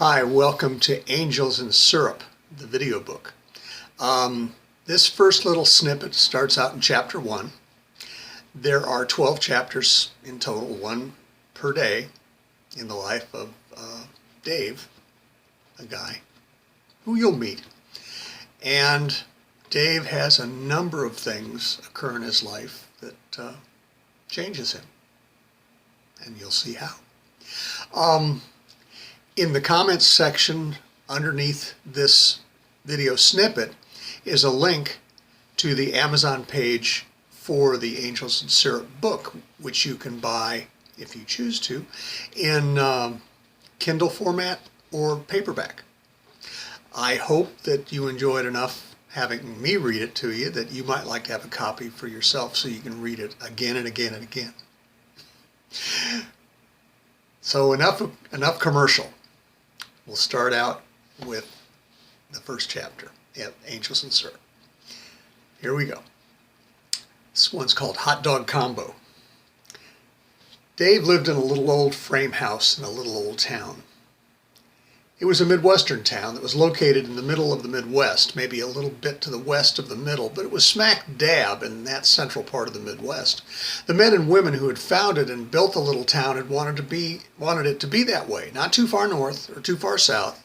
Hi, welcome to Angels in Syrup, the video book. This first little snippet starts out in chapter 1. There are 12 chapters in total, one per day, in the life of Dave, a guy who you'll meet. And Dave has a number of things occur in his life that changes him, and you'll see how. In the comments section underneath this video snippet is a link to the Amazon page for the Angels in Syrup book, which you can buy, if you choose to, in Kindle format or paperback. I hope that you enjoyed enough having me read it to you that you might like to have a copy for yourself so you can read it again and again and again. So enough commercial. We'll start out with the first chapter, Angels in Syrup. Here we go. This one's called Hot Dog Combo. Dave lived in a little old frame house in a little old town. It was a Midwestern town that was located in the middle of the Midwest, maybe a little bit to the west of the middle, but it was smack dab in that central part of the Midwest. The men and women who had founded and built the little town had wanted it to be that way, not too far north or too far south,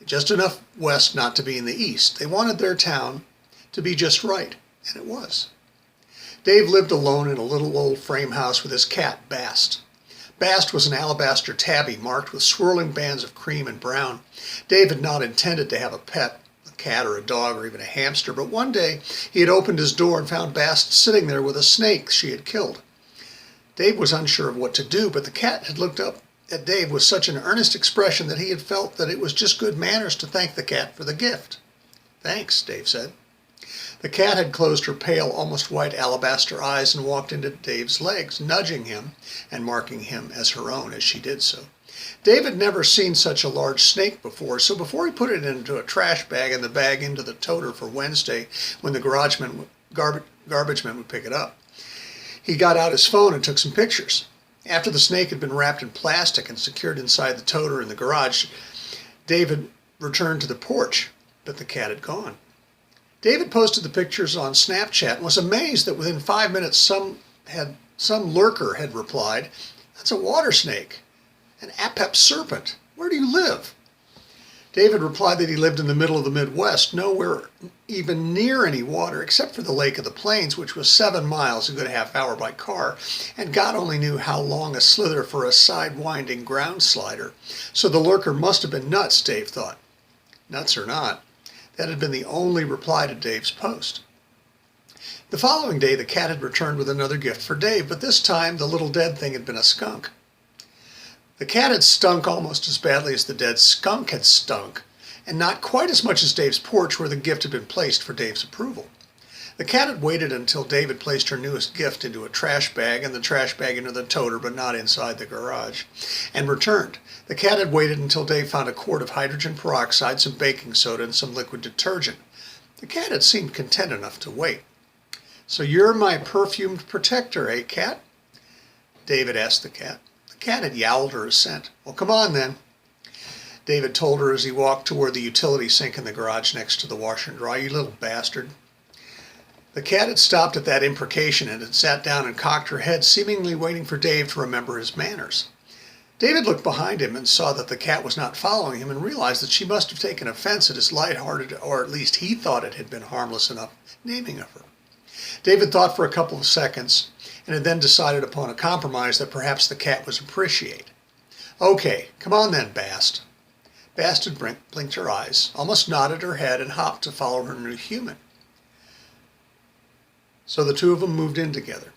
just enough west not to be in the east. They wanted their town to be just right, and it was. Dave lived alone in a little old frame house with his cat, Bast. Bast was an alabaster tabby marked with swirling bands of cream and brown. Dave had not intended to have a pet, a cat or a dog or even a hamster, but one day he had opened his door and found Bast sitting there with a snake she had killed. Dave was unsure of what to do, but the cat had looked up at Dave with such an earnest expression that he had felt that it was just good manners to thank the cat for the gift. "Thanks," Dave said. The cat had closed her pale, almost white alabaster eyes and walked into Dave's legs, nudging him and marking him as her own as she did so. Dave had never seen such a large snake before, so before he put it into a trash bag and the bag into the toter for Wednesday when the garbage man would pick it up, he got out his phone and took some pictures. After the snake had been wrapped in plastic and secured inside the toter in the garage, David returned to the porch, but the cat had gone. David posted the pictures on Snapchat and was amazed that within 5 minutes some lurker had replied, "That's a water snake, an apex serpent. Where do you live?" David replied that he lived in the middle of the Midwest, nowhere even near any water except for the Lake of the Plains, which was 7 miles, a good half hour by car, and God only knew how long a slither for a side-winding ground slider. So the lurker must have been nuts, Dave thought. Nuts or not, that had been the only reply to Dave's post. The following day, the cat had returned with another gift for Dave, but this time the little dead thing had been a skunk. The cat had stunk almost as badly as the dead skunk had stunk, and not quite as much as Dave's porch where the gift had been placed for Dave's approval. The cat had waited until Dave had placed her newest gift into a trash bag and the trash bag into the toter, but not inside the garage, and returned. The cat had waited until Dave found a quart of hydrogen peroxide, some baking soda, and some liquid detergent. The cat had seemed content enough to wait. "So you're my perfumed protector, eh, cat?" David asked the cat. The cat had yowled her assent. "Well, come on then," David told her as he walked toward the utility sink in the garage next to the washer and dryer. "You little bastard." The cat had stopped at that imprecation and had sat down and cocked her head, seemingly waiting for Dave to remember his manners. David looked behind him and saw that the cat was not following him and realized that she must have taken offense at his lighthearted, or at least he thought it had been harmless enough, naming of her. David thought for a couple of seconds and had then decided upon a compromise that perhaps the cat would appreciate. "Okay, come on then, Bast." Bast had blinked her eyes, almost nodded her head, and hopped to follow her new human. So the two of them moved in together.